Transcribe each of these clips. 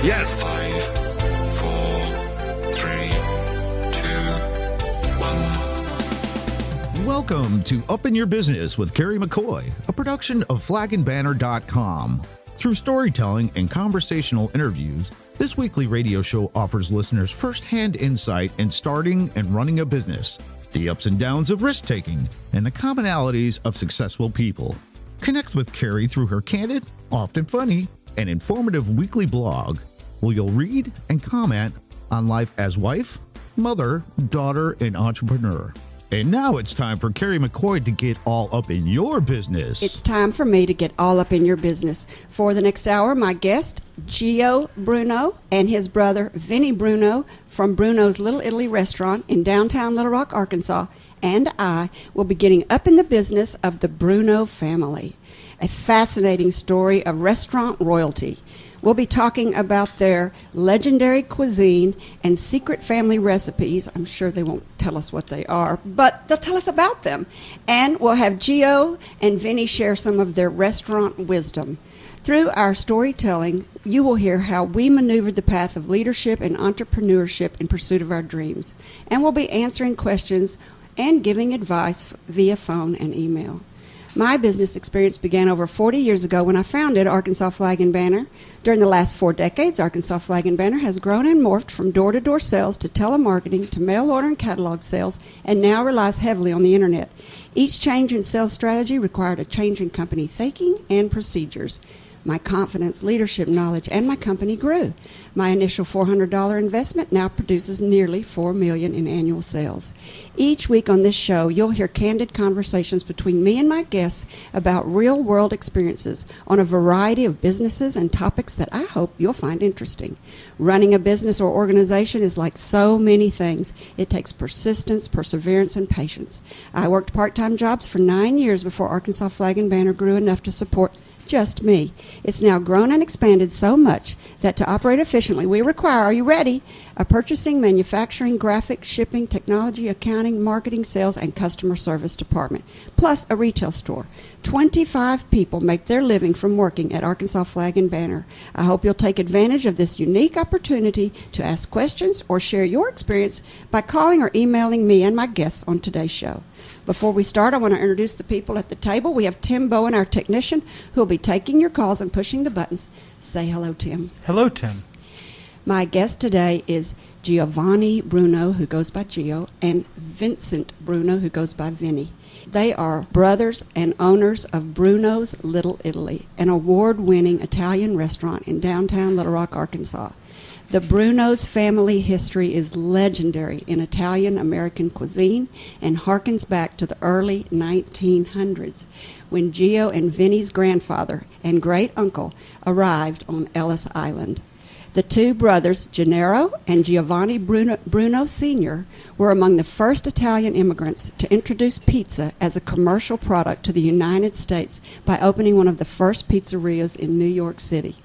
Yes. 5, 4, 3, 2, 1. Welcome to Up in Your Business with Kerry McCoy, a production of flagandbanner.com. Through storytelling and conversational interviews, this weekly radio show offers listeners first-hand insight in starting and running a business, the ups and downs of risk-taking, and the commonalities of successful people. Connect with Kerry through her candid, often funny, and informative weekly blog, where you'll read and comment on life as wife, mother, daughter, and entrepreneur. And now it's time for Kerry McCoy to get all up in your business. It's time for me to get all up in your business. For the next hour, my guest, Gio Bruno, and his brother, Vinny Bruno, from Bruno's Little Italy restaurant in downtown Little Rock, Arkansas, and I will be getting up in the business of the Bruno family, a fascinating story of restaurant royalty. We'll be talking about their legendary cuisine and secret family recipes. I'm sure they won't tell us what they are, but they'll tell us about them. And we'll have Gio and Vinny share some of their restaurant wisdom. Through our storytelling, you will hear how we maneuvered the path of leadership and entrepreneurship in pursuit of our dreams. And we'll be answering questions and giving advice via phone and email. My business experience began over 40 years ago when I founded Arkansas Flag and Banner. During the last 4 decades, Arkansas Flag and Banner has grown and morphed from door-to-door sales to telemarketing to mail order and catalog sales, and now relies heavily on the internet. Each change in sales strategy required a change in company thinking and procedures. My confidence, leadership, knowledge, and my company grew. My initial $400 investment now produces nearly $4 million in annual sales. Each week on this show, you'll hear candid conversations between me and my guests about real-world experiences on a variety of businesses and topics that I hope you'll find interesting. Running a business or organization is like so many things. It takes persistence, perseverance, and patience. I worked part-time jobs for 9 years before Arkansas Flag and Banner grew enough to support just me. It's now grown and expanded so much that to operate efficiently, we require, are you ready, a purchasing, manufacturing, graphics, shipping, technology, accounting, marketing, sales, and customer service department, plus a retail store. 25 people make their living from working at Arkansas Flag and Banner. I hope you'll take advantage of this unique opportunity to ask questions or share your experience by calling or emailing me and my guests on today's show. Before we start, I want to introduce the people at the table. We have Tim Bowen, our technician, who will be taking your calls and pushing the buttons. Say hello, Tim. Hello, Tim. My guest today is Giovanni Bruno, who goes by Gio, and Vincent Bruno, who goes by Vinny. They are brothers and owners of Bruno's Little Italy, an award-winning Italian restaurant in downtown Little Rock, Arkansas. The Bruno's family history is legendary in Italian-American cuisine and harkens back to the early 1900s when Gio and Vinny's grandfather and great-uncle arrived on Ellis Island. The two brothers, Gennaro and Giovanni Bruno Sr., were among the first Italian immigrants to introduce pizza as a commercial product to the United States by opening one of the first pizzerias in New York City.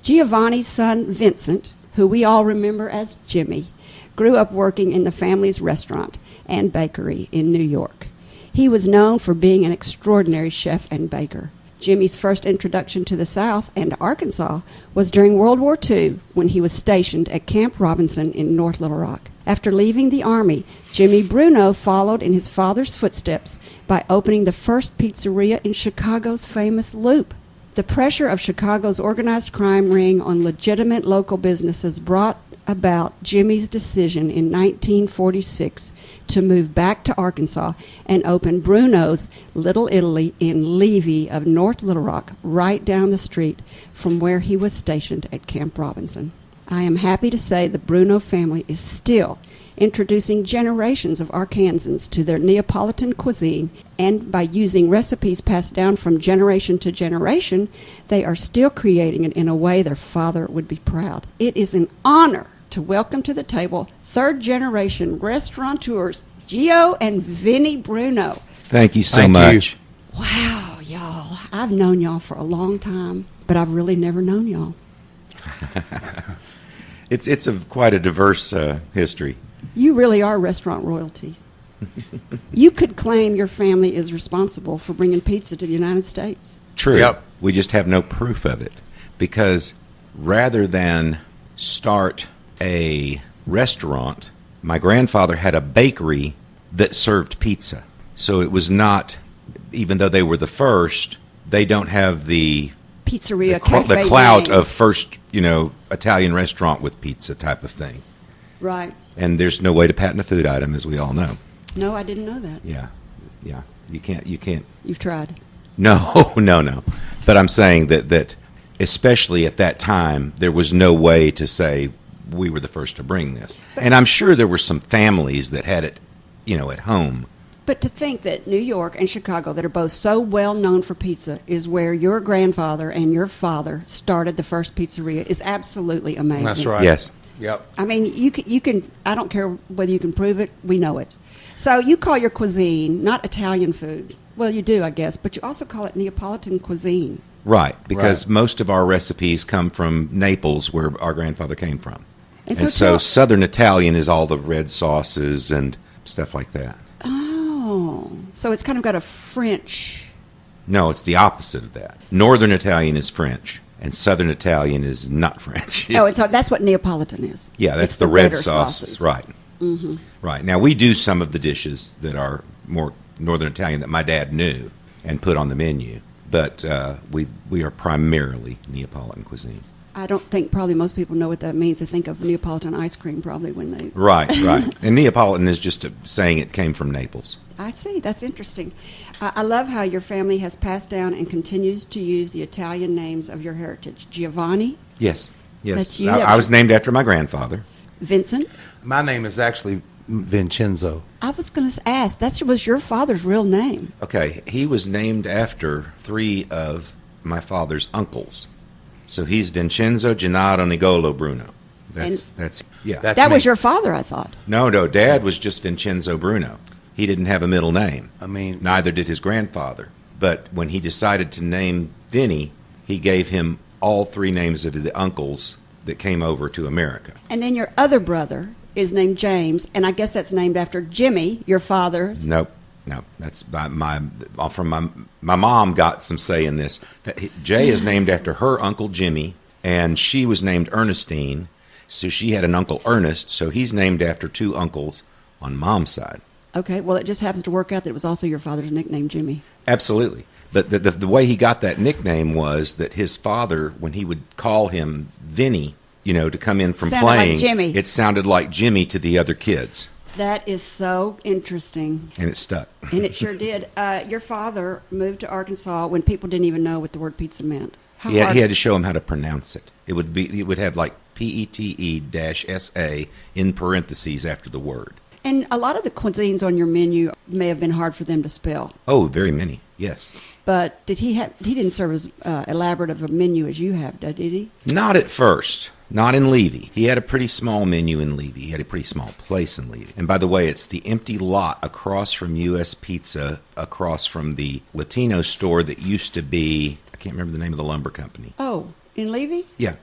Giovanni's son, Vincent, who we all remember as Jimmy, grew up working in the family's restaurant and bakery in New York. He was known for being an extraordinary chef and baker. Jimmy's first introduction to the South and Arkansas was during World War II when he was stationed at Camp Robinson in North Little Rock. After leaving the Army, Jimmy Bruno followed in his father's footsteps by opening the first pizzeria in Chicago's famous Loop. The pressure of Chicago's organized crime ring on legitimate local businesses brought about Jimmy's decision in 1946 to move back to Arkansas and open Bruno's Little Italy in Levy of North Little Rock, right down the street from where he was stationed at Camp Robinson. I am happy to say the Bruno family is still introducing generations of Arkansans to their Neapolitan cuisine, and by using recipes passed down from generation to generation, they are still creating it in a way their father would be proud. It is an honor to welcome to the table third-generation restaurateurs, Gio and Vinny Bruno. Thank you so much. Wow, y'all. I've known y'all for a long time, but I've really never known y'all. It's quite a diverse history. You really are restaurant royalty. You could claim your family is responsible for bringing pizza to the United States. True. Yep. We just have no proof of it because rather than start a restaurant, my grandfather had a bakery that served pizza. So it was not, even though they were the first, they don't have the Pizzeria, the clout of first, Italian restaurant with pizza type of thing. Right. And there's no way to patent a food item, as we all know. No, I didn't know that. Yeah. You can't. You've tried. No. But I'm saying that especially at that time, there was no way to say we were the first to bring this. And I'm sure there were some families that had it, at home. But to think that New York and Chicago, that are both so well known for pizza, is where your grandfather and your father started the first pizzeria is absolutely amazing. That's right. Yes. Yep. I mean, you can. I don't care whether you can prove it. We know it. So you call your cuisine not Italian food. Well, you do, I guess, but you also call it Neapolitan cuisine. Right, because Right. most of our recipes come from Naples, where our grandfather came from. And And so so Southern Italian is all the red sauces and stuff like that. Oh, so it's kind of got a French. No, it's the opposite of that. Northern Italian is French, and Southern Italian is not French. That's what Neapolitan is. Yeah, that's It's the red redder sauces. Right. Mm-hmm. Right. Now, we do some of the dishes that are more Northern Italian that my dad knew and put on the menu, but we are primarily Neapolitan cuisine. I don't think probably most people know what that means. They think of Neapolitan ice cream probably when they. Right. And Neapolitan is just saying it came from Naples. I see. That's interesting. I love how your family has passed down and continues to use the Italian names of your heritage. Giovanni, Yes. That's you. I was named after my grandfather. Vincent. My name is actually Vincenzo. I was going to ask, that was your father's real name. Okay, he was named after 3 of my father's uncles. So he's Vincenzo Gennaro Nicolo Bruno. That's yeah. That's That was me. Uh, your father, I thought. No, Dad was just Vincenzo Bruno. He didn't have a middle name. I mean- neither did his grandfather. But when he decided to name Vinny, he gave him all 3 names of the uncles that came over to America. And then your other brother is named James, and I guess that's named after Jimmy, your father's. Nope. No, that's my mom got some say in this. Jay is named after her uncle Jimmy, and she was named Ernestine, so she had an uncle Ernest, so he's named after 2 uncles on mom's side. Okay, well, it just happens to work out that it was also your father's nickname, Jimmy. Absolutely. But the way he got that nickname was that his father, when he would call him Vinny, to come in from Sounded like playing, Jimmy. it sounded like Jimmy to the other kids, That is so interesting. and it stuck. And it sure did. Your father moved to Arkansas when people didn't even know what the word pizza meant. How He had hard- to show him how to pronounce it. It would have like PETE-SA in parentheses after the word. And a lot of the cuisines on your menu may have been hard for them to spell. Oh, very many. Yes. But he didn't serve as elaborate of a menu as you have, did he? Not at first. Not in Levy. He had a pretty small menu in Levy. He had a pretty small place in Levy. And by the way, it's the empty lot across from U.S. Pizza, across from the Latino store that used to be, I can't remember the name of the lumber company. Oh, in Levy? Yeah.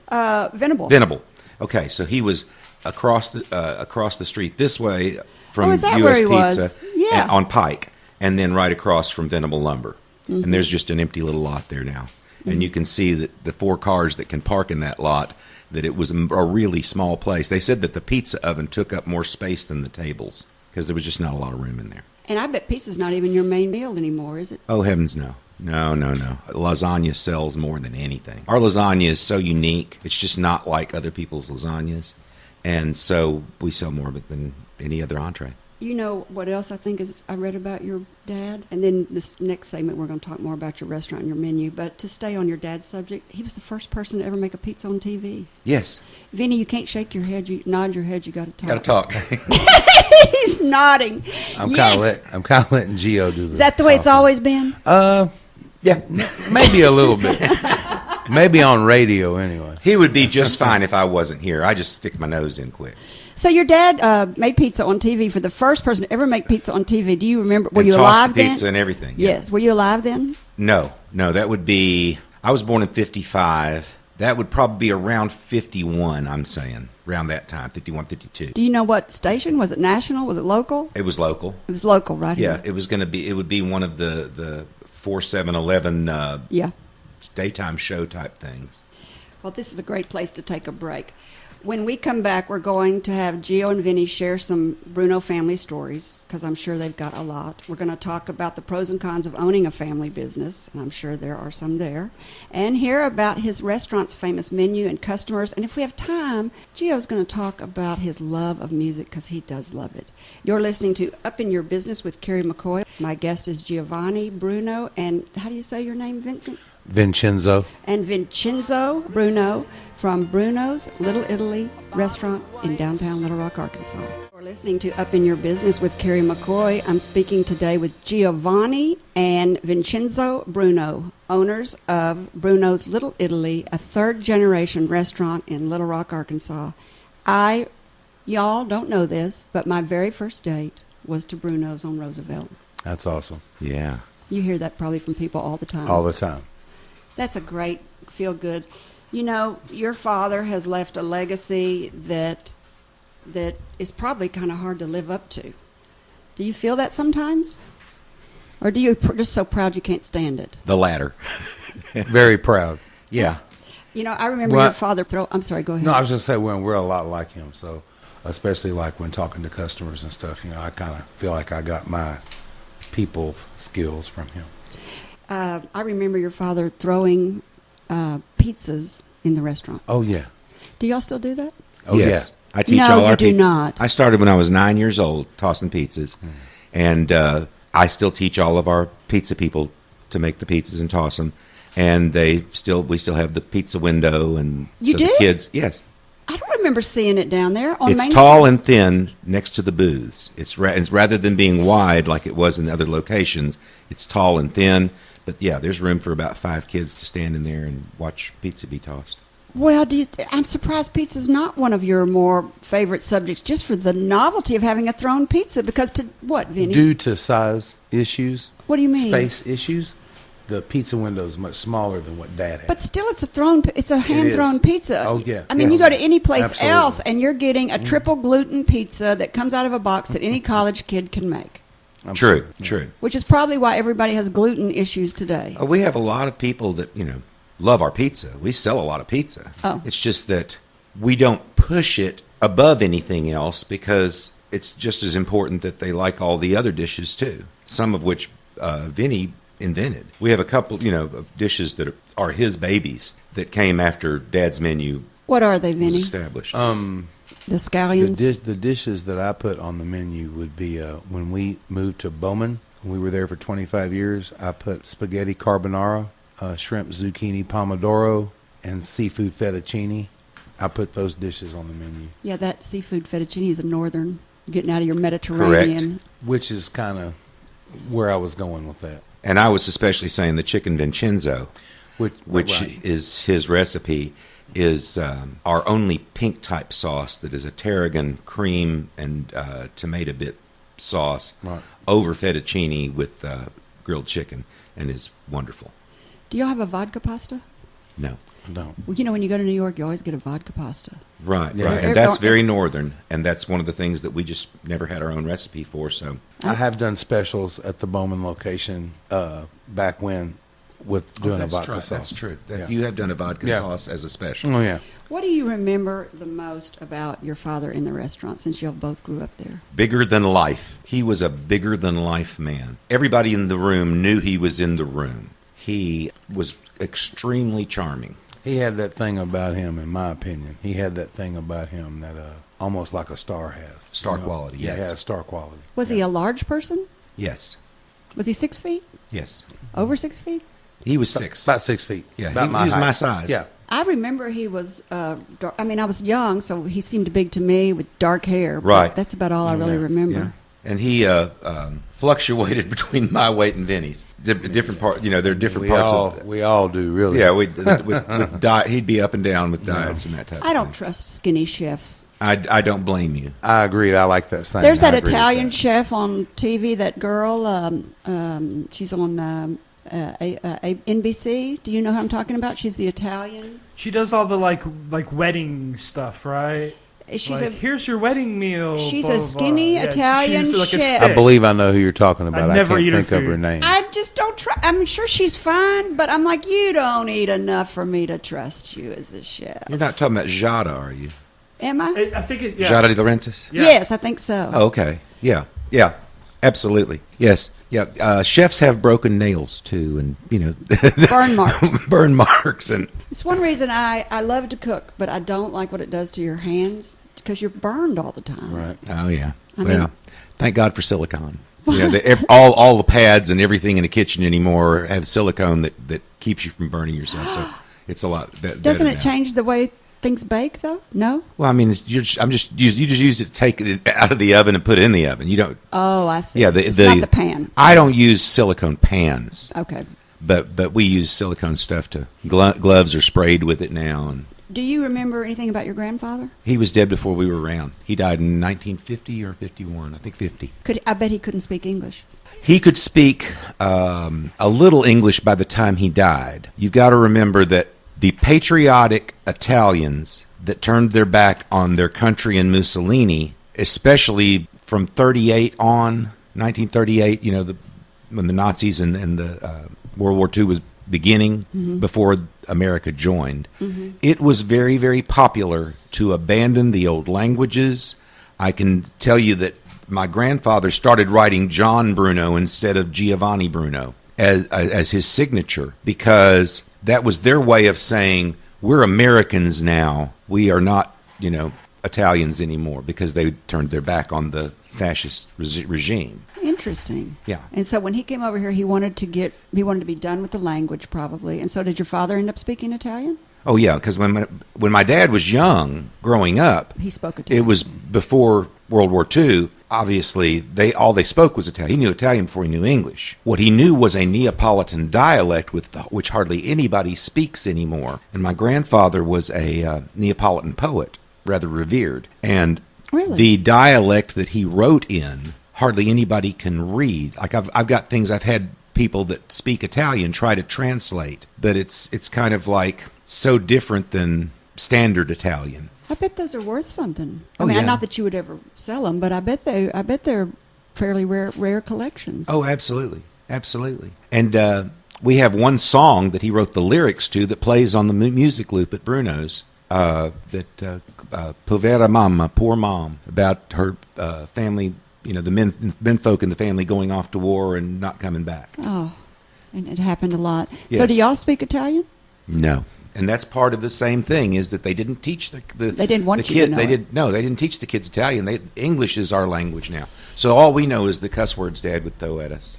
Venable. Venable. Okay, so he was across the street this way from Oh, is that U.S. where he Pizza was? Yeah. on Pike, and then right across from Venable Lumber. Mm-hmm. And there's just an empty little lot there now. And you can see that the 4 cars that can park in that lot, that it was a really small place. They said that the pizza oven took up more space than the tables because there was just not a lot of room in there. And I bet pizza's not even your main meal anymore, is it? Oh, heavens, no. No. Lasagna sells more than anything. Our lasagna is so unique. It's just not like other people's lasagnas. And so we sell more of it than any other entree. You know what else I think is I read about your dad? And then this next segment, we're going to talk more about your restaurant and your menu. But to stay on your dad's subject, he was the first person to ever make a pizza on TV. Yes. Vinny, you can't shake your head. You nod your head. You got to talk. Got to talk. He's nodding. I'm Yes. kind of letting Gio do this. Is that the way it's always been? Yeah, maybe a little bit. Maybe on radio anyway. He would be just fine if I wasn't here. I just stick my nose in quick. So your dad made pizza on TV for the first person to ever make pizza on TV. Do you remember? Were And you tossed alive the then? pizza and everything. Yeah. Yes. Were you alive then? No, that would be, I was born in 55. That would probably be around 51, I'm saying. Around that time, 51, 52. Do you know what station? Was it national? Was it local? It was local. It was local, right? Yeah, Here. it would be one of the 4, 7, 11 Yeah. daytime show type things. Well, this is a great place to take a break. When we come back, we're going to have Gio and Vinny share some Bruno family stories, because I'm sure they've got a lot. We're going to talk about the pros and cons of owning a family business, and I'm sure there are some there, and hear about his restaurant's famous menu and customers. And if we have time, Gio's going to talk about his love of music, because he does love it. You're listening to Up in Your Business with Kerry McCoy. My guest is Giovanni Bruno, and how do you say your name, Vincent? Vincenzo. And Vincenzo Bruno from Bruno's Little Italy restaurant in downtown Little Rock, Arkansas. We're listening to Up in Your Business with Kerry McCoy. I'm speaking today with Giovanni and Vincenzo Bruno, owners of Bruno's Little Italy, a third-generation restaurant in Little Rock, Arkansas. Y'all don't know this, but my very first date was to Bruno's on Roosevelt. That's awesome. Yeah. You hear that probably from people all the time. All the time. That's a great feel-good. You know, your father has left a legacy that is probably kind of hard to live up to. Do you feel that sometimes? Or do you just so proud you can't stand it? The latter. Very proud. Yeah. You know, I remember your father I'm sorry, go ahead. No, I was just saying we're a lot like him. So, especially like when talking to customers and stuff, you know, I kind of feel like I got my people skills from him. I remember your father throwing pizzas in the restaurant. Oh, yeah. Do y'all still do that? Oh, yes. yeah. I teach No, all our you do pizza- not. I started when I was 9 years old tossing pizzas, and I still teach all of our pizza people to make the pizzas and toss them. And we still have the pizza window, and You so do? the kids, yes. I don't remember seeing it down there on It's Main tall Street. and thin next to the booths. It's rather than being wide like it was in other locations, it's tall and thin. But yeah, there's room for about 5 kids to stand in there and watch pizza be tossed. Well, I'm surprised pizza's not one of your more favorite subjects, just for the novelty of having a thrown pizza. Because what, Vinny? Due to size issues. What do you mean? Space issues. The pizza window is much smaller than what Dad had. But still, it's a hand-thrown is. pizza. Oh, yeah. I mean, Yes. you go to any place Absolutely. else, and you're getting a triple gluten pizza that comes out of a box that any college kid can make, True. which is probably why everybody has gluten issues today. We have a lot of people that, love our pizza. We sell a lot of pizza. Oh. It's just that we don't push it above anything else because it's just as important that they like all the other dishes too, some of which Vinny invented. We have a couple, of dishes that are his babies that came after Dad's menu What are they, was Vinny? established. The the, scallions? the dishes that I put on the menu would be when we moved to Bowman. We were there for 25 years. I put spaghetti carbonara, shrimp zucchini pomodoro, and seafood fettuccine. I put those dishes on the menu. Yeah, that seafood fettuccine is a northern, getting out of your Mediterranean. Which is kind of where I was going with that. And I was especially saying the chicken Vincenzo, Which right. is his recipe, is our only pink type sauce that is a tarragon cream and tomato bit sauce Right. over fettuccine with grilled chicken, and is wonderful. Do y'all have a vodka pasta? No. No. Well, when you go to New York, you always get a vodka pasta. Right, Yeah. right. And that's very northern, and that's one of the things that we just never had our own recipe for, so... I have done specials at the Bowman location back when with doing a vodka sauce. That's true. Yeah. You have done a vodka Yeah. sauce as a special. Oh, yeah. What do you remember the most about your father in the restaurant, since y'all both grew up there? Bigger than life. He was a bigger than life man. Everybody in the room knew he was in the room. He was extremely charming. He had that thing about him, in my opinion. He had that thing about him that almost like a star has. Star quality, Yeah, yes. he has star quality. Was he a large person? Yes. Was he 6 feet? Yes. Over 6 feet? He was 6. About 6 feet. Yeah, about he was height. my size. Yeah. I remember he was, I was young, so he seemed big to me with dark hair. but Right. That's about all I really Yeah. remember. Yeah. And he fluctuated between my weight and Vinny's. Different part, there are different parts of it. We all do, really. Yeah, with diet, he'd be up and down with diets and that type I of don't thing. trust skinny chefs. I don't blame you. I agree. I like that saying. There's that I agree with Italian that. chef on TV, that girl, she's on NBC. Do you know who I'm talking about? She's the Italian. She does all the like wedding stuff, right? She's like, here's your wedding meal. She's blah, a blah, skinny blah. Yeah, Italian she's like a chef. stick. I believe I know who you're talking about. I I never can't eat her think of her food. name. I just don't try. I'm sure she's fine, but I'm like, you don't eat enough for me to trust you as a chef. You're not talking about Jada, are you? Am I? I think it. Yeah. Jada de Laurentiis? Yeah. Yes, I think so. Oh, okay. Yeah. Yeah. Absolutely. Yes. Yeah. Chefs have broken nails too, and Burn marks. burn marks, and It's one reason I love to cook, but I don't like what it does to your hands because you're burned all the time. Right. oh yeah. I Well, mean- thank God for silicone. All the pads and everything in the kitchen anymore have silicone that keeps you from burning yourself. So it's a lot. Doesn't better it now. change the way things bake, though? No? Well, I mean, you just use it to take it out of the oven and put it in the oven. You don't. Oh, I see. Yeah, it's not the pan. I don't use silicone pans, Okay. but we use silicone stuff to gloves are sprayed with it now. And Do you remember anything about your grandfather? he was dead before we were around. He died in 1950 or 51, I think 50. I bet he couldn't speak English. He could speak a little English by the time he died. You've got to remember that the patriotic Italians that turned their back on their country and Mussolini, especially from 38 on, 1938, when the Nazis and the World War II was beginning, before America joined, it was very, very popular to abandon the old languages. I can tell you that my grandfather started writing John Bruno instead of Giovanni Bruno as his signature, because that was their way of saying, we're Americans now. We are not, Italians anymore, because they turned their back on the fascist regime. Interesting. Yeah. And so when he came over here, he wanted to be done with the language, probably. And so did your father end up speaking Italian? Oh, yeah, because when my dad was young, growing up, He spoke Italian. it was before World War II. Obviously, all they spoke was Italian. He knew Italian before he knew English. What he knew was a Neapolitan dialect which hardly anybody speaks anymore. And my grandfather was a Neapolitan poet, rather revered. And Really? the dialect that he wrote in, hardly anybody can read. Like I've got things, I've had people that speak Italian try to translate, but it's kind of like so different than standard Italian. I bet those are worth something. I Oh, mean, yeah. not that you would ever sell them, but I bet they're fairly rare collections. Oh, absolutely. Absolutely. And we have one song that he wrote the lyrics to that plays on the music loop at Bruno's, Povera Mamma, Poor Mom, about her family, the men folk in the family going off to war and not coming back. Oh, and it happened a lot. So Yes. do y'all speak Italian? No. And that's part of the same thing, is that they didn't teach the They didn't want the you kid. to know They it. they didn't teach the kids Italian. English is our language now. So all we know is the cuss words Dad would throw at us.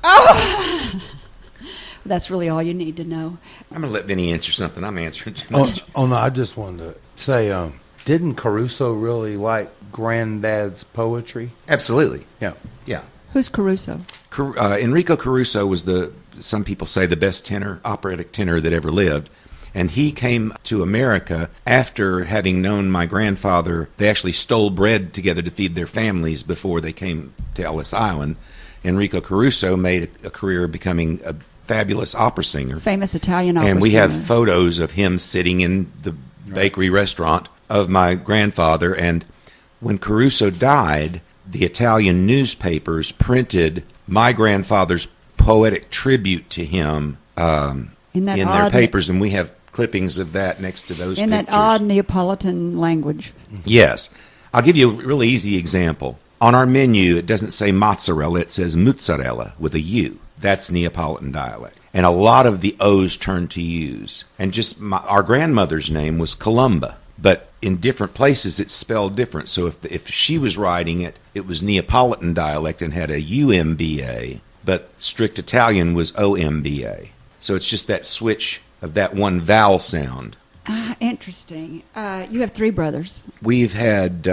That's really all you need to know. I'm going to let Vinny answer something. I'm answering too much. Oh no, I just wanted to say, didn't Caruso really like Granddad's poetry? Absolutely. Yeah. Yeah. Who's Caruso? Enrico Caruso was some people say, the best operatic tenor that ever lived. And he came to America after having known my grandfather. They actually stole bread together to feed their families before they came to Ellis Island. Enrico Caruso made a career becoming a fabulous opera singer. Famous Italian opera And we singer. have photos of him sitting in the bakery restaurant of my grandfather. And when Caruso died, the Italian newspapers printed my grandfather's poetic tribute to him In that in their odd- papers, and we have clippings of that next to those in pictures. that odd Neapolitan language. Yes. I'll give you a really easy example. On our menu, it doesn't say mozzarella, it says mozzarella with a U. That's Neapolitan dialect. And a lot of the O's turn to U's. And our grandmother's name was Columba, but in different places it's spelled different. So if she was writing it, it was Neapolitan dialect and had a UMBA, but strict Italian was OMBA. So it's just that switch of that one vowel sound. Interesting. You have 3 brothers. We've had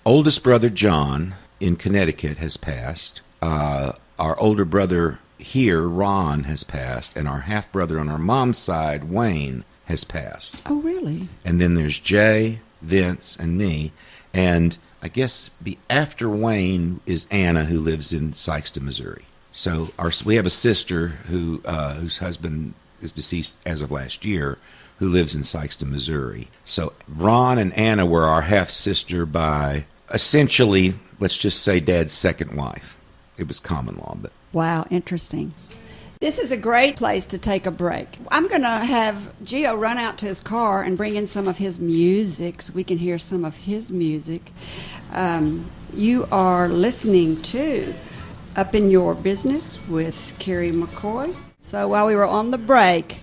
oldest brother John in Connecticut has passed. Our older brother here, Ron, has passed. And our half-brother on our mom's side, Wayne, has passed. Oh, really? And then there's Jay, Vince, and me. And I guess after Wayne is Anna, who lives in Sykeston, Missouri. So we have a sister whose husband is deceased as of last year, who lives in Sikeston, Missouri. So Ron and Anna were our half-sister by essentially, let's just say, Dad's second wife. It was common law, but... Wow, interesting. This is a great place to take a break. I'm going to have Gio run out to his car and bring in some of his music so we can hear some of his music. You are listening to Up in Your Business with Kerry McCoy. So while we were on the break,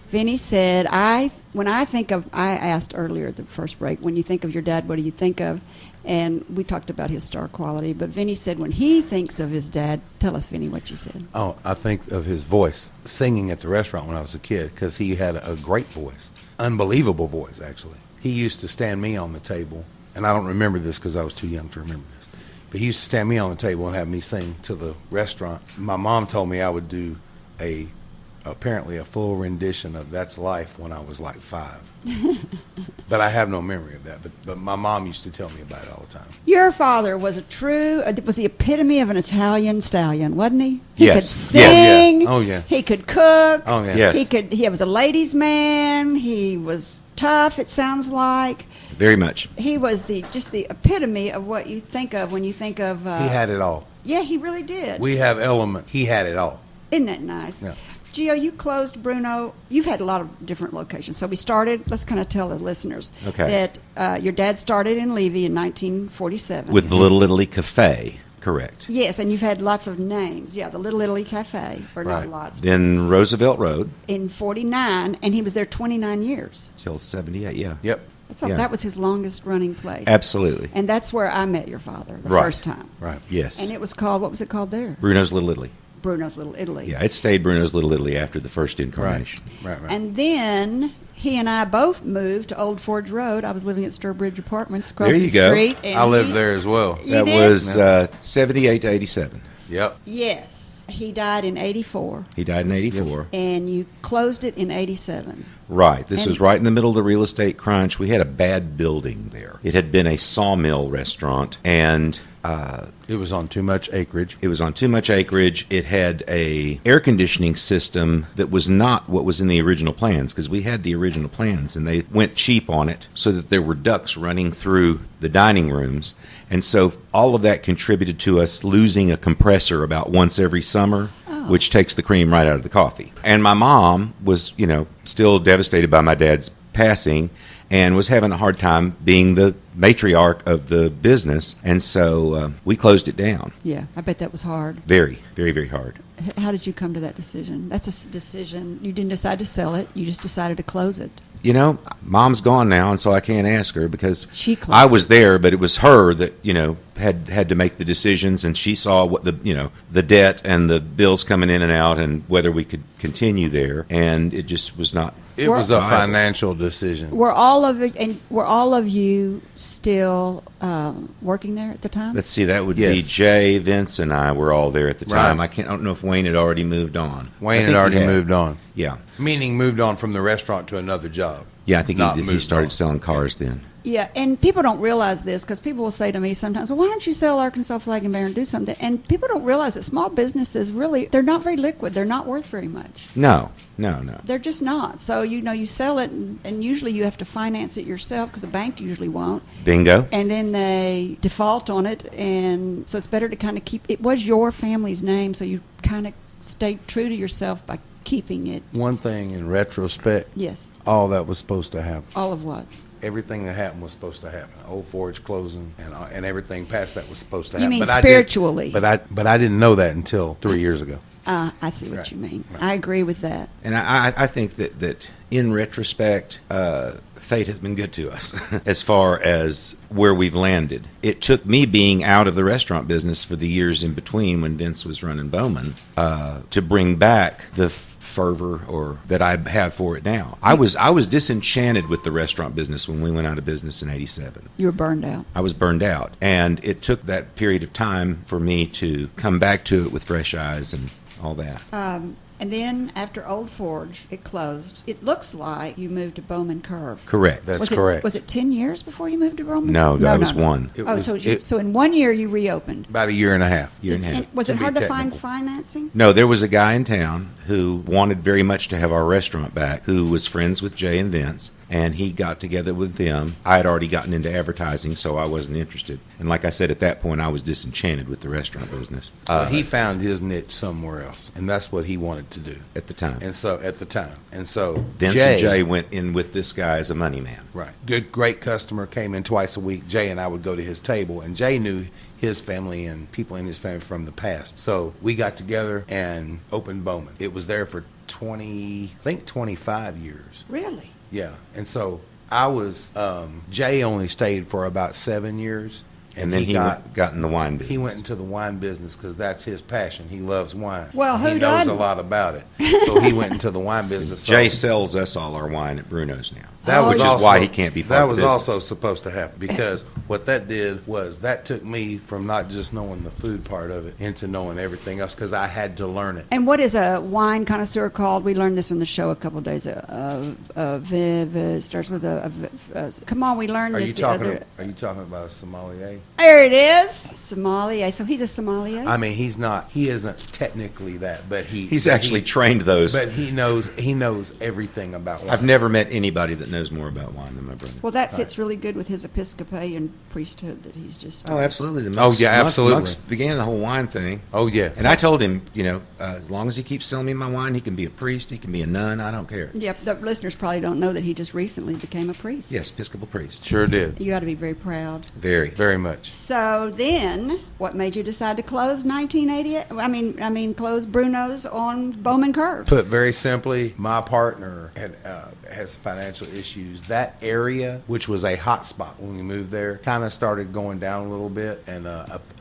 Vinny said, I asked earlier at the first break, when you think of your dad, what do you think of? And we talked about his star quality. But Vinny said when he thinks of his dad, tell us, Vinny, what you said. Oh, I think of his voice, singing at the restaurant when I was a kid, because he had a great voice, unbelievable voice, actually. He used to stand me on the table, and I don't remember this because I was too young to remember this, but he used to stand me on the table and have me sing to the restaurant. My mom told me I would do apparently a full rendition of That's Life when I was like 5. But I have no memory of that. But my mom used to tell me about it all the time. Your father was was the epitome of an Italian stallion, wasn't he? Yes. He could sing. Yeah. Oh, yeah. He could cook. Oh, yeah. Yes. He was a ladies' man. He was tough, it sounds like. Very much. He was just the epitome of what you think of when you think of... He had it all. Yeah, he really did. We have element. He had it all. Isn't that nice? Yeah. Gio, you closed Bruno. You've had a lot of different locations. So we started, let's kind of tell the listeners that your dad started in Levy in 1947. With the Little Italy Cafe, correct. Yes, and you've had lots of names. Yeah, the Little Italy Cafe, or not lots. Then Roosevelt Road. In 49, and he was there 29 years. Till 78, yeah. Yep. That was his longest running place. Absolutely. And that's where I met your father the first time. Right. Yes. And it was called, what was it called there? Bruno's Little Italy. Bruno's Little Italy. Yeah, it stayed Bruno's Little Italy after the first incarnation. Right. And then he and I both moved to Old Forge Road. I was living at Sturbridge Apartments across There the you go. street. And I lived there as well. You That did? was 78 to 87. Yep. Yes. He died in 84. He died in 84. And you closed it in 87. Right. This And- was right in the middle of the real estate crunch. We had a bad building there. It had been a sawmill restaurant, and It was on too much acreage. it was on too much acreage. It had a air conditioning system that was not what was in the original plans, because we had the original plans, and they went cheap on it so that there were ducts running through the dining rooms. And so all of that contributed to us losing a compressor about once every summer, which takes the cream right out of the coffee. And my mom was, still devastated by my dad's passing, and was having a hard time being the matriarch of the business. And so we closed it down. Yeah, I bet that was hard. Very, very, very hard. How did you come to that decision? That's a decision. You didn't decide to sell it. You just decided to close it. Mom's gone now, and so I can't ask her because She closed I was there, but it was her that, had to make the decisions, and she saw what the debt and the bills coming in and out and whether we could continue there, and it just was not. It was a financial decision. Were all of you still working there at the time? Let's see, that would be Yes. Jay, Vince, and I were all there at the time. Right. I don't know if Wayne had already moved on. Wayne I had think already he moved on. Yeah. Meaning moved on from the restaurant to another job. Yeah, I think Not he moved started on. selling cars then. Yeah, and people don't realize this because people will say to me sometimes, well, why don't you sell Arkansas Flag and Banner and do something? And people don't realize that small businesses really, they're not very liquid. They're not worth very much. No. They're just not. So, you sell it, and usually you have to finance it yourself because a bank usually won't. Bingo. And then they default on it, and so it's better to kind of keep, it was your family's name, so you kind of stayed true to yourself by keeping it. One thing in retrospect, Yes. all that was supposed to happen. All of what? Everything that happened was supposed to happen. Old Forge closing and everything past that was supposed to You happen. mean But spiritually? but I didn't know that until 3 years ago. I see what Right. you mean. Right. I agree with that. And I think that in retrospect, fate has been good to us as far as where we've landed. It took me being out of the restaurant business for the years in between when Vince was running Bowman to bring back the fervor or that I have for it now. I was disenchanted with the restaurant business when we went out of business in 87. You were burned out. I was burned out, and it took that period of time for me to come back to it with fresh eyes and all that. And then after Old Forge, it closed. It looks like you moved to Bowman Curve. Correct. That's was correct. Was it 10 years before you moved to Bowman? No, that was one. So in 1 year you reopened. About a year and a half. And was it To be hard to find technical. financing? No, there was a guy in town who wanted very much to have our restaurant back, who was friends with Jay and Vince, and he got together with them. I had already gotten into advertising, so I wasn't interested. And like I said, at that point, I was disenchanted with the restaurant business. He found his niche somewhere else, and that's what he wanted to do At the time. And so at the time, and so Vince and Jay went in with this guy as a money man. right, good, great customer, came in twice a week. Jay and I would go to his table, and Jay knew his family and people in his family from the past. So we got together and opened Bowman. It was there for 25 years. Really? Yeah, and so I was. Jay only stayed for about 7 years, And then he got in the wine business. He went into the wine business because that's his passion. He loves wine. Well, who he knows doesn't? a lot about it, so he went into the wine business. So Jay sells us all our wine at Bruno's now. that was which is also, why he can't be part That of was the business. also supposed to happen because what that did was that took me from not just knowing the food part of it into knowing everything else because I had to learn it. And what is a wine connoisseur called? We learned this on the show a couple of days ago. Viv starts with a. Come on, we learned Are this you the talking? other. Are you talking about a sommelier? There it is. Sommelier. So he's a sommelier. I mean, he's not. He isn't technically that, but He's actually trained those. But he knows. He knows everything about wine. I've never met anybody that knows more about wine than my brother. Well, that fits really good with his Episcopalian priesthood that he's just. Oh, absolutely. The Oh, yeah, absolutely. Monks began the whole wine thing. Oh, yes. And I told him, as long as he keeps selling me my wine, he can be a priest, he can be a nun, I don't care. Yep, the listeners probably don't know that he just recently became a priest. Yes, Episcopal priest. Sure did. You ought to be very proud. Very. Very much. So then, what made you decide to close 1988? I mean, close Bruno's on Bowman Curve? Put very simply, my partner has financial issues. That area, which was a hot spot when we moved there, kind of started going down a little bit, and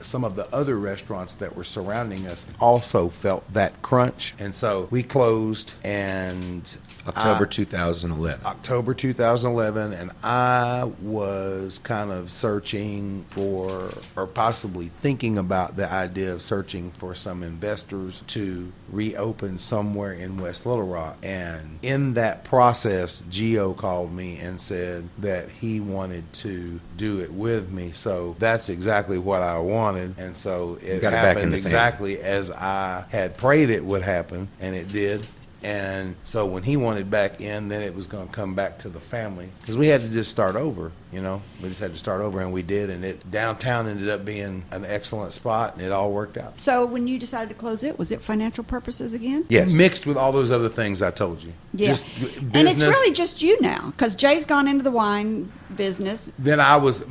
some of the other restaurants that were surrounding us also felt that crunch, and so we closed. And October 2011. October 2011, and I was kind of searching for, or possibly thinking about the idea of searching for some investors to reopen somewhere in West Little Rock. And in that process, Gio called me and said that he wanted to do it with me. So that's exactly what I wanted. And so it got it back in happened the exactly as I had prayed it would happen, and it did. And so when he wanted back in, then it was going to come back to the family because we had to just start over, We just had to start over, and we did. And downtown ended up being an excellent spot, and it all worked out. So when you decided to close it, was it financial purposes again? Yes. Mixed with all those other things I told you. Yeah. Just business. And it's really just you now because Jay's gone into the wine business. Then I was,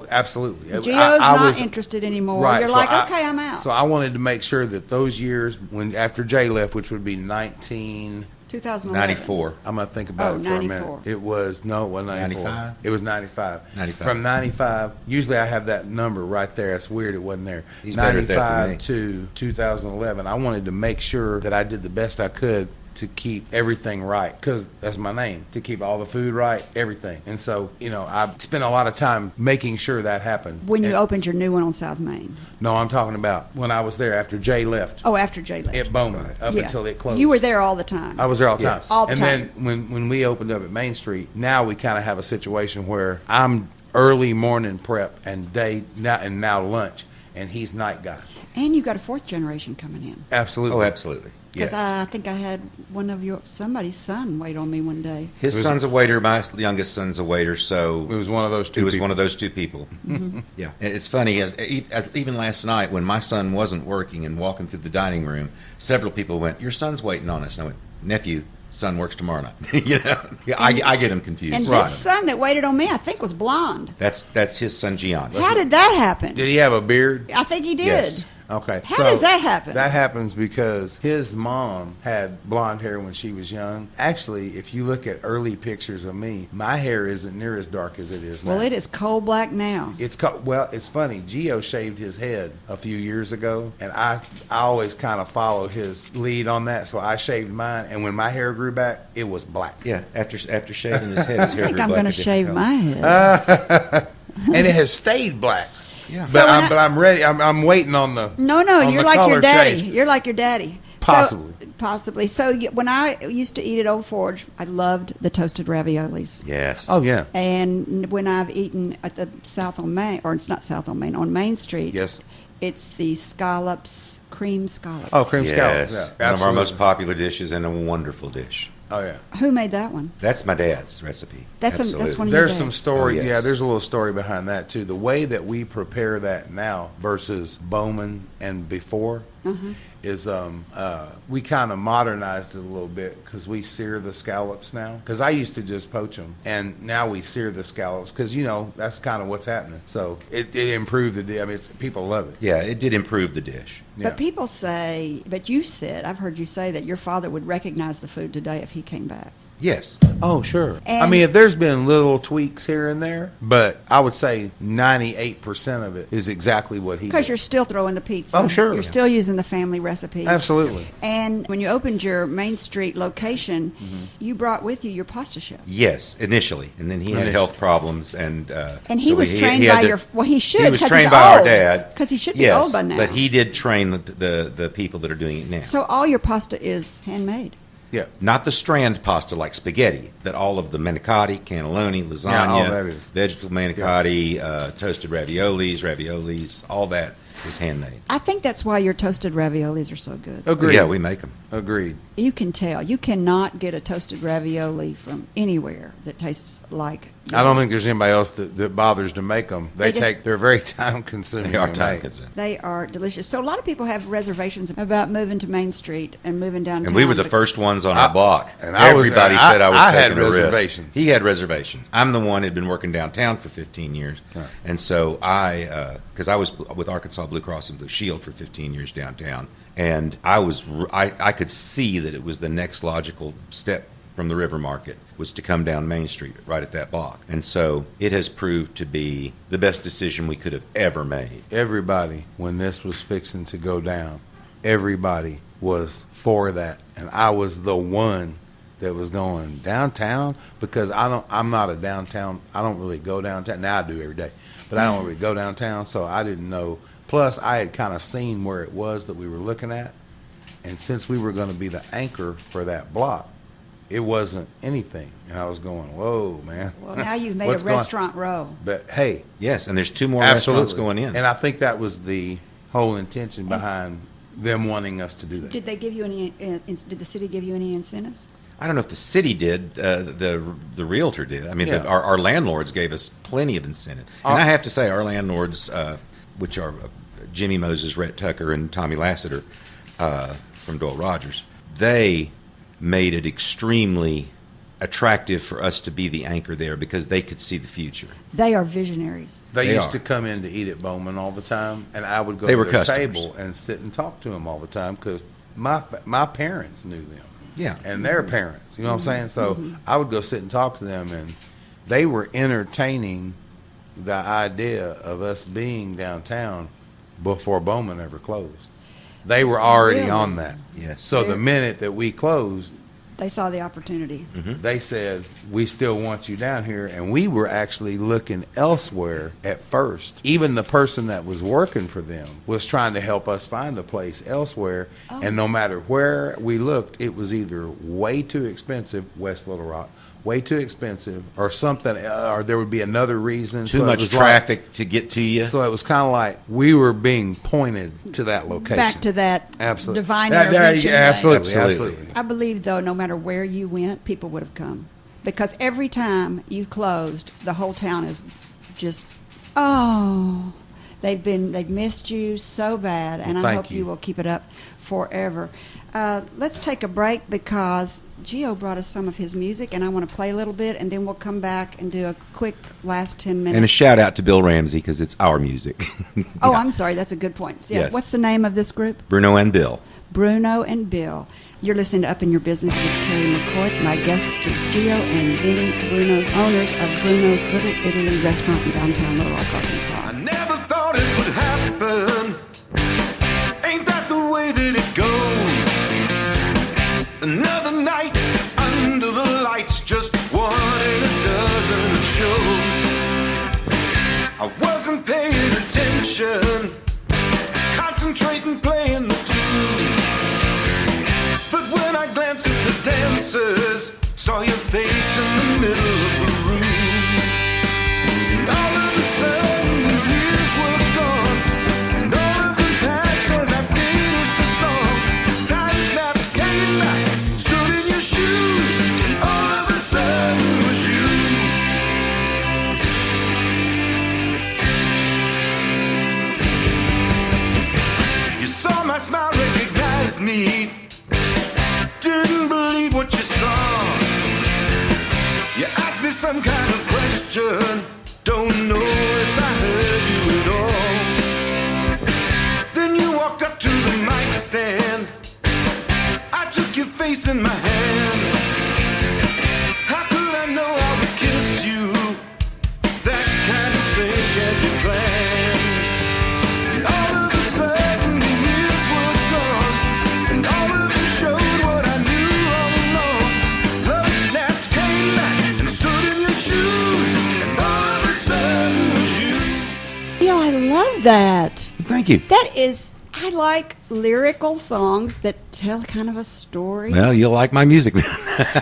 absolutely. Gio's I not was interested anymore. Right. You're so like, okay, I'm out. So I wanted to make sure that those years, after Jay left, which would be 2011. 94. I'm going to think about it for 94. a minute. It wasn't 94. 95? It was 95. 95. From 95, usually I have that number right there. It's weird it wasn't there. He's better at that than me. 95 to 2011. I wanted to make sure that I did the best I could to keep everything right, because that's my name, to keep all the food right, everything. And so, I spent a lot of time making sure that happened. When you opened your new one on South Main. No, I'm talking about when I was there after Jay left. Oh, after Jay left. At Bowman, up Yeah. until it closed. You were there all the time. I was there all the time. Yes. All the and time. then when we opened up at Main Street, now we kind of have a situation where I'm early morning prep and now lunch, and he's night guy. And you got a fourth generation coming in. Absolutely. Oh, absolutely. Because Yes. I think I had somebody's son wait on me one day. His son's a waiter. My youngest son's a waiter. So It was one of those two It was people. one of those two people. Yeah, it's funny. As even last night, when my son wasn't working and walking through the dining room, several people went, "Your son's waiting on us." And I went, "Nephew, son works tomorrow night." Yeah, I get him confused. And Right. this son that waited on me, I think, was blonde. That's his son, Gianni. How did that happen? Did he have a beard? I think he did. Yes. Okay. How does that happen? That happens because his mom had blonde hair when she was young. Actually, if you look at early pictures of me, my hair isn't near as dark as it is now. Well, it is coal black now. It's funny. Gio shaved his head a few years ago, and I always kind of follow his lead on that. So I shaved mine, and when my hair grew back, it was black. Yeah, after shaving his head, his hair I think grew I'm black going to a different shave color. my head. And it has stayed black. Yeah. But So I'm ready. I'm waiting on the No, on you're the like your color daddy. change. You're like your daddy. Possibly. So when I used to eat at Old Forge, I loved the toasted raviolis. Yes. Oh, yeah. And when I've eaten at the South on Main, or it's not South on Main, on Main Street, Yes. it's the scallops, cream scallops. Oh, cream Yes. scallops. Yeah, One of our absolutely. most popular dishes and a wonderful dish. Oh, yeah. Who made that one? That's my dad's recipe. That's Absolutely. one of your There's dad's. some story. Oh, yes. Yeah, there's a little story behind that, too. The way that we prepare that now versus Bowman and before is we kind of modernized it a little bit because we sear the scallops now. Because I used to just poach them, and now we sear the scallops because, that's kind of what's happening. So it improved the dish. I mean, people love it. Yeah, it did improve the dish. Yeah. But people say, I've heard you say that your father would recognize the food today if he came back. Yes. Oh, sure. I And- mean, if there's been little tweaks here and there, but I would say 98% of it is exactly what he Because did. you're still throwing the pizza. Oh, sure. You're still using the family recipes. Absolutely. And when you opened your Main Street location, you brought with you your pasta chef. Yes, initially. And then he had Initially. health problems. And he so was trained he had by to- your... Well, he should. He was 'cause trained he's by our old. dad. Because he should be Yes, old by now. but he did train the people that are doing it now. So all your pasta is handmade. Yeah. Not the strand pasta like spaghetti, but all of the manicotti, cannelloni, lasagna, all that is. vegetable manicotti, toasted raviolis, all that is handmade. I think that's why your toasted raviolis are so good. Agreed. Yeah, we make them. Agreed. You can tell. You cannot get a toasted ravioli from anywhere that tastes like... I don't think there's anybody else that bothers to make them. They're very time consuming. They are to time make. consuming. They are delicious. So a lot of people have reservations about moving to Main Street and moving downtown. And we were the first ones on our block. and I was- Everybody I- said I was I had taking a risk. reservations. He had reservations. I'm the one who'd been working downtown for 15 years. Right. And so because I was with Arkansas Blue Cross and Blue Shield for 15 years downtown. And I could see that it was the next logical step from the River Market was to come down Main Street right at that block. And so it has proved to be the best decision we could have ever made. Everybody, when this was fixing to go down, everybody was for that, and I was the one that was going downtown because I'm not a downtown. I don't really go downtown. Now I do every day, but I don't really go downtown, so I didn't know. Plus, I had kind of seen where it was that we were looking at, and since we were going to be the anchor for that block, it wasn't anything, and I was going, "Whoa, man!" Well, now you've made What's a going- restaurant row. But hey, Yes, and there's 2 more absolutely restaurants going in. and I think that was the whole intention behind them wanting us to do that. Did they give you any? Did the city give you any incentives? I don't know if the city did. The realtor did. I mean, Yeah. our landlords gave us plenty of incentive. And I have to say, our landlords, which are Jimmy Moses, Rhett Tucker, and Tommy Lassiter from Doyle Rogers, they made it extremely attractive for us to be the anchor there because they could see the future. They are visionaries. They They used are. to come in to eat at Bowman all the time, and I would go They to were their customers. table and sit and talk to them all the time because my parents knew them. Yeah. And their parents. You know what I'm saying? So I would go sit and talk to them, and they were entertaining the idea of us being downtown before Bowman ever closed. They were already Really? on that. Yes. So the minute that we closed, They saw the opportunity. they said, "We still want you down here," and we were actually looking elsewhere at first. Even the person that was working for them was trying to help us find a place elsewhere, and no matter where we looked, it was either way too expensive, West Little Rock, way too expensive, or something, or there would be another reason. Too So it much was traffic to get to you. So it was kind of like we were being pointed to that location. Back to that Absolutely. divine That- intervention. thing. absolutely, Absolutely. absolutely. I believe, though, no matter where you went, people would have come. Because every time you closed, the whole town is just, they've missed you so bad, and Well, I thank hope you you. will keep it up forever. Let's take a break because Gio brought us some of his music, and I want to play a little bit, and then we'll come back and do a quick last 10 minutes. And a shout out to Bill Ramsey because it's our music. Oh, I'm sorry. That's a good point. Yeah. Yes. What's the name of this group? Bruno and Bill. Bruno and Bill. You're listening to Up in Your Business with Kerry McCoy. My guest is Gio and Vinny Bruno's, owners of Bruno's Little Italy restaurant in downtown Little Rock, Arkansas. I never thought it would happen. Ain't that the way that it goes? Another night under the lights, just one in a dozen of shows. I wasn't paying attention, concentrating, playing the tune. senses, saw your face in the middle of the room. And all of a sudden the years were gone, and all of them passed as I finished the song. Time snapped, came back, stood in your shoes, and all of a sudden was you. You saw my smile, recognized me, didn't believe what you saw. You asked me some kind of question, don't know if I heard you at all. Then you walked up to the mic stand, I took your face in my hand. How could I know I would kiss you? That kind of thing can't be planned. And all of a sudden the years were gone, and all of them showed what I knew all along. Love snapped, came back, and stood in your shoes, and all of a sudden was you. Yo, I love that. Thank you. That is, I like lyrical songs that tell kind of a story. Well, you'll like my music.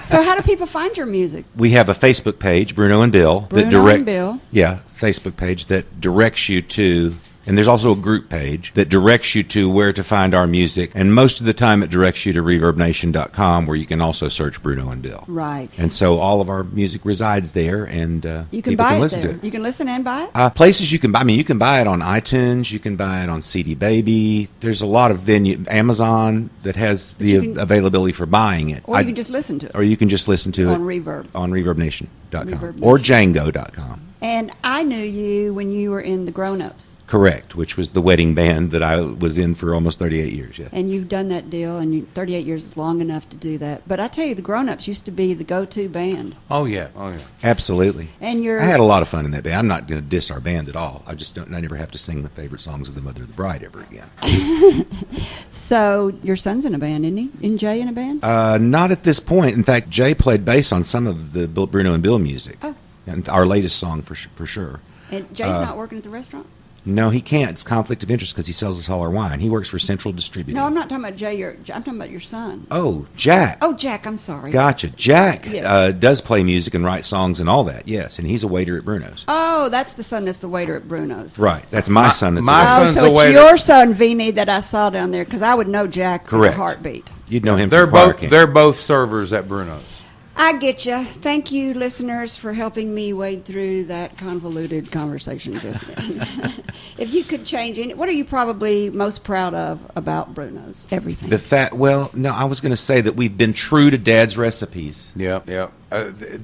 So how do people find your music? We have a Facebook page, Bruno and Bill. Bruno and Bill. Yeah, Facebook page that directs you to, and there's also a group page that directs you to where to find our music. And most of the time it directs you to ReverbNation.com, where you can also search Bruno and Bill. Right. And so all of our music resides there, and You can people buy can it listen there. to it. You can listen and buy it? Places you can buy. I mean, you can buy it on iTunes. You can buy it on CD Baby. There's a lot of Amazon that has you the can- availability for buying it. Or you can just listen to it. Or you can just listen to On it Reverb. on ReverbNation.com Reverb or Nation. Django.com. And I knew you when you were in the Grown Ups. Correct, which was the wedding band that I was in for almost 38 years. Yeah. And you've done that deal, and 38 years is long enough to do that. But I tell you, the Grown Ups used to be the go-to band. Oh yeah, oh yeah. Absolutely. And you're... I had a lot of fun in that band. I'm not going to diss our band at all. I never have to sing the favorite songs of the Mother of the Bride ever again. So your son's in a band, isn't he? Isn't Jay in a band? Not at this point. In fact, Jay played bass on some of the Bruno and Bill music. Oh. And our latest song for sure. And Jay's not working at the restaurant? No, he can't. It's conflict of interest because he sells us all our wine. He works for Central Distributing. No, I'm not talking about Jay. I'm talking about your son. Oh, Jack. Oh, Jack, I'm sorry. Gotcha. Jack Yes. does play music and write songs and all that, yes. And he's a waiter at Bruno's. Oh, that's the son that's the waiter at Bruno's. Right. That's my son that's my a waiter. Oh, son's so a it's waiter. your son, Vinny, that I saw down there, because I would know Jack in Correct. a heartbeat. You'd know him They're from Choir both King. they're both servers at Bruno's. I get you. Thank you, listeners, for helping me wade through that convoluted conversation just then. If you could change any, what are you probably most proud of about Bruno's? Everything. I was going to say that we've been true to Dad's recipes. Yeah, yeah.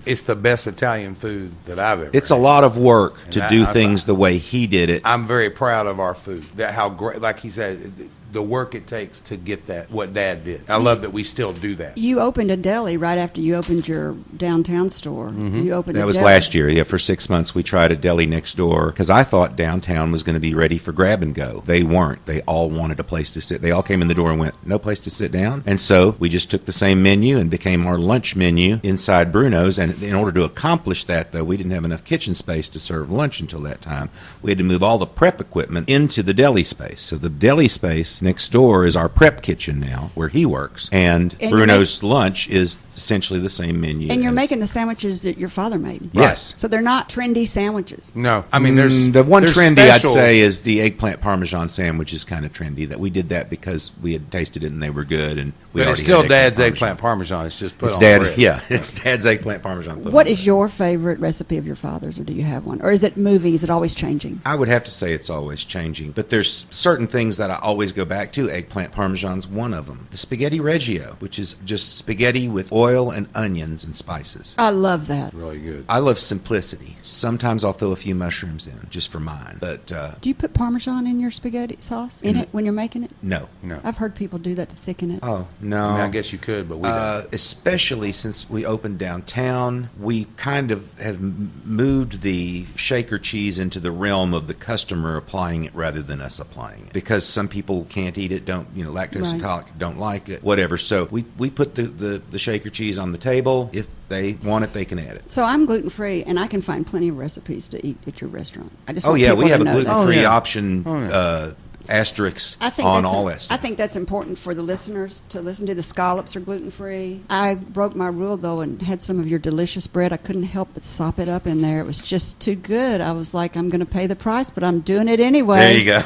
It's the best Italian food that I've ever. It's a had. lot of work to And do I- things the way he did it. I'm very proud of our food. That how great, like he said, the work it takes to get that what Dad did. I love that we still do that. You opened a deli right after you opened your downtown store. You opened That a was deli. last year. Yeah, for 6 months we tried a deli next door because I thought downtown was going to be ready for grab and go. They weren't. They all wanted a place to sit. They all came in the door and went, no place to sit down. And so we just took the same menu and became our lunch menu inside Bruno's. And in order to accomplish that, though, we didn't have enough kitchen space to serve lunch until that time. We had to move all the prep equipment into the deli space. So the deli space next door is our prep kitchen now, where he works. And And Bruno's lunch is essentially the same menu. And you're as- making the sandwiches that your father made. Yes. So they're not trendy sandwiches. No, I mean there's the one there's trendy specials. I'd say is the eggplant Parmesan sandwich is kind of trendy. That we did that because we had tasted it and they were good, and we But already it's still had Dad's Parmesan. eggplant Parmesan. It's just put It's on Dad, bread. yeah, it's Dad's eggplant Parmesan. put What on is your favorite recipe of your father's, or do you have one? Or is it movie? Is it always changing? I would have to say it's always changing, but there's certain things that I always go back to. Eggplant Parmesan's one of them. The spaghetti Reggio, which is just spaghetti with oil and onions and spices. I love that. Really good. I love simplicity. Sometimes I'll throw a few mushrooms in just for mine, but Do you put Parmesan in your spaghetti sauce in it when you're making it? no. No. I've heard people do that to thicken it. Oh, no. I mean, I guess you could, but we don't. Especially since we opened downtown, we kind of have moved the shaker cheese into the realm of the customer applying it rather than us applying it. Because some people can't eat it, lactose Right. intolerant, don't like it, whatever. So we put the shaker cheese on the table. If they want it, they can add it. So I'm gluten free, and I can find plenty of recipes to eat at your restaurant. I just Oh, want yeah, people we have to a know that. gluten-free Oh, yeah. option. Oh, yeah. asterisks I think on that's all that stuff. I think that's important for the listeners to listen to. The scallops are gluten-free. I broke my rule, though, and had some of your delicious bread. I couldn't help but sop it up in there. It was just too good. I was like, I'm going to pay the price, but I'm doing it anyway. There you go.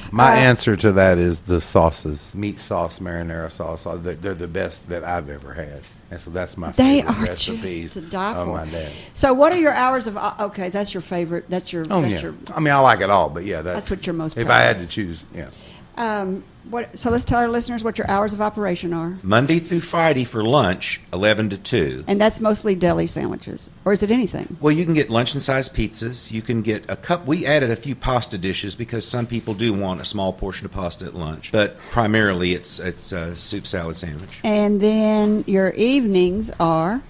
My answer to that is the sauces. Meat sauce, marinara sauce. They're the best that I've ever had. And so that's my They favorite are recipes just to die of for. my dad. So what are your hours of... Okay, that's your favorite. That's your... Oh, that's yeah. your, I mean, I like it all, but yeah. That's what you're most If proud I of. had to choose, yeah. So let's tell our listeners what your hours of operation are. Monday through Friday for lunch, 11 to 2. And that's mostly deli sandwiches. Or is it anything? Well, you can get luncheon-sized pizzas. You can get a cup. We added a few pasta dishes because some people do want a small portion of pasta at lunch. But primarily, it's a soup salad sandwich. And then your evenings are?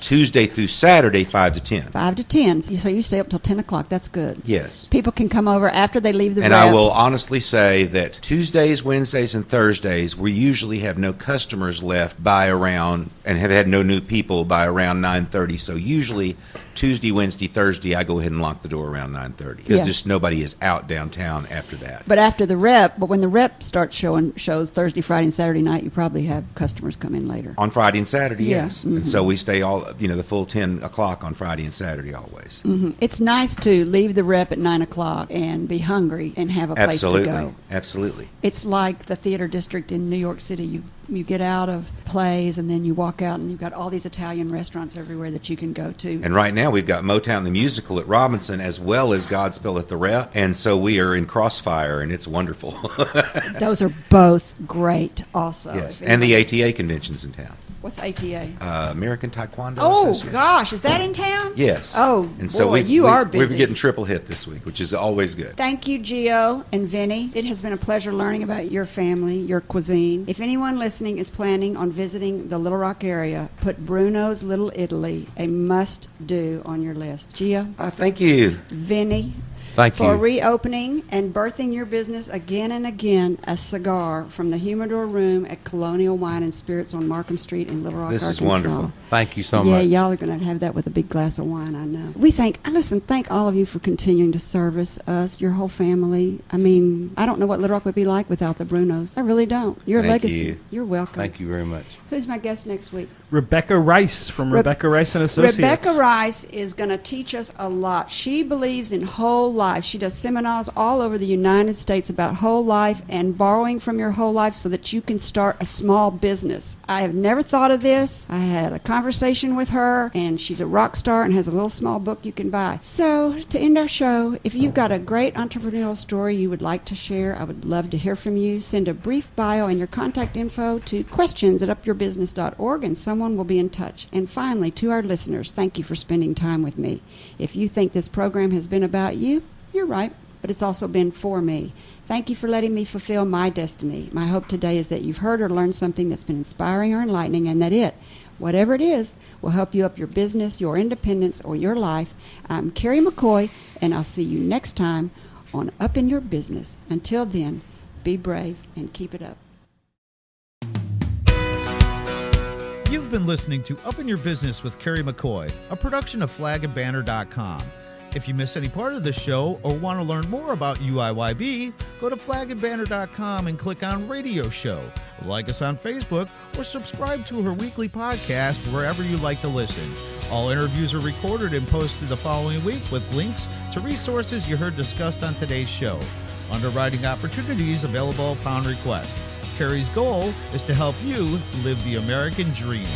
Tuesday through Saturday, 5 to 10. 5 to 10. So you stay up till 10 o'clock. That's good. Yes. People can come over after they leave the And rep. I will honestly say that Tuesdays, Wednesdays, and Thursdays, we usually have no customers left by around, and have had no new people by around 9:30. So usually Tuesday, Wednesday, Thursday, I go ahead and lock the door around 9:30 because Yeah. just nobody is out downtown after that. But when the rep starts showing shows Thursday, Friday, and Saturday night, you probably have customers come in later. On Friday and Saturday, Yeah. yes. And so we stay the full 10 o'clock on Friday and Saturday always. It's nice to leave the rep at 9 o'clock and be hungry and have a place Absolutely. to go. Absolutely. It's like the theater district in New York City. You get out of plays and then you walk out and you've got all these Italian restaurants everywhere that you can go to. And right now we've got Motown the Musical at Robinson as well as Godspell at the Rep. And so we are in crossfire and it's wonderful. Those are both great also. Yes. If And the anybody- ATA convention's in town. What's ATA? American Taekwondo Oh, Association. gosh. Is that in town? Yes. Oh, and so boy, you are busy. We're getting triple hit this week, which is always good. Thank you, Gio and Vinny. It has been a pleasure learning about your family, your cuisine. If anyone listening is planning on visiting the Little Rock area, put Bruno's Little Italy, a must-do, on your list. Gio, Thank you. Vinny, Thank for you. reopening and birthing your business again and again, a cigar from the Humidor Room at Colonial Wine and Spirits on Markham Street in Little Rock, This is Arkansas. wonderful. Thank you so Yeah, much. y'all are going to have that with a big glass of wine, I know. We thank all of you for continuing to service us, your whole family. I mean, I don't know what Little Rock would be like without the Brunos. I really don't. Your Thank legacy. you. You're welcome. Thank you very much. Who's my guest next week? Rebecca Rice from Rebecca Rice and Associates. Rebecca Rice is going to teach us a lot. She believes in whole life. She does seminars all over the United States about whole life and borrowing from your whole life so that you can start a small business. I have never thought of this. I had a conversation with her, and she's a rock star and has a little small book you can buy. So, to end our show, if you've got a great entrepreneurial story you would like to share, I would love to hear from you. Send a brief bio and your contact info to questions@upyourbusiness.org, and someone will be in touch. And finally, to our listeners, thank you for spending time with me. If you think this program has been about you, you're right, but it's also been for me. Thank you for letting me fulfill my destiny. My hope today is that you've heard or learned something that's been inspiring or enlightening, and that it, whatever it is, will help you up your business, your independence, or your life. I'm Kerry McCoy, and I'll see you next time on Up in Your Business. Until then, be brave and keep it up. You've been listening to Up in Your Business with Kerry McCoy, a production of flagandbanner.com. If you miss any part of the show or want to learn more about UIYB, go to flagandbanner.com and click on Radio Show. Like us on Facebook or subscribe to her weekly podcast wherever you like to listen. All interviews are recorded and posted the following week with links to resources you heard discussed on today's show. Underwriting opportunities available upon request. Kerry's goal is to help you live the American dream.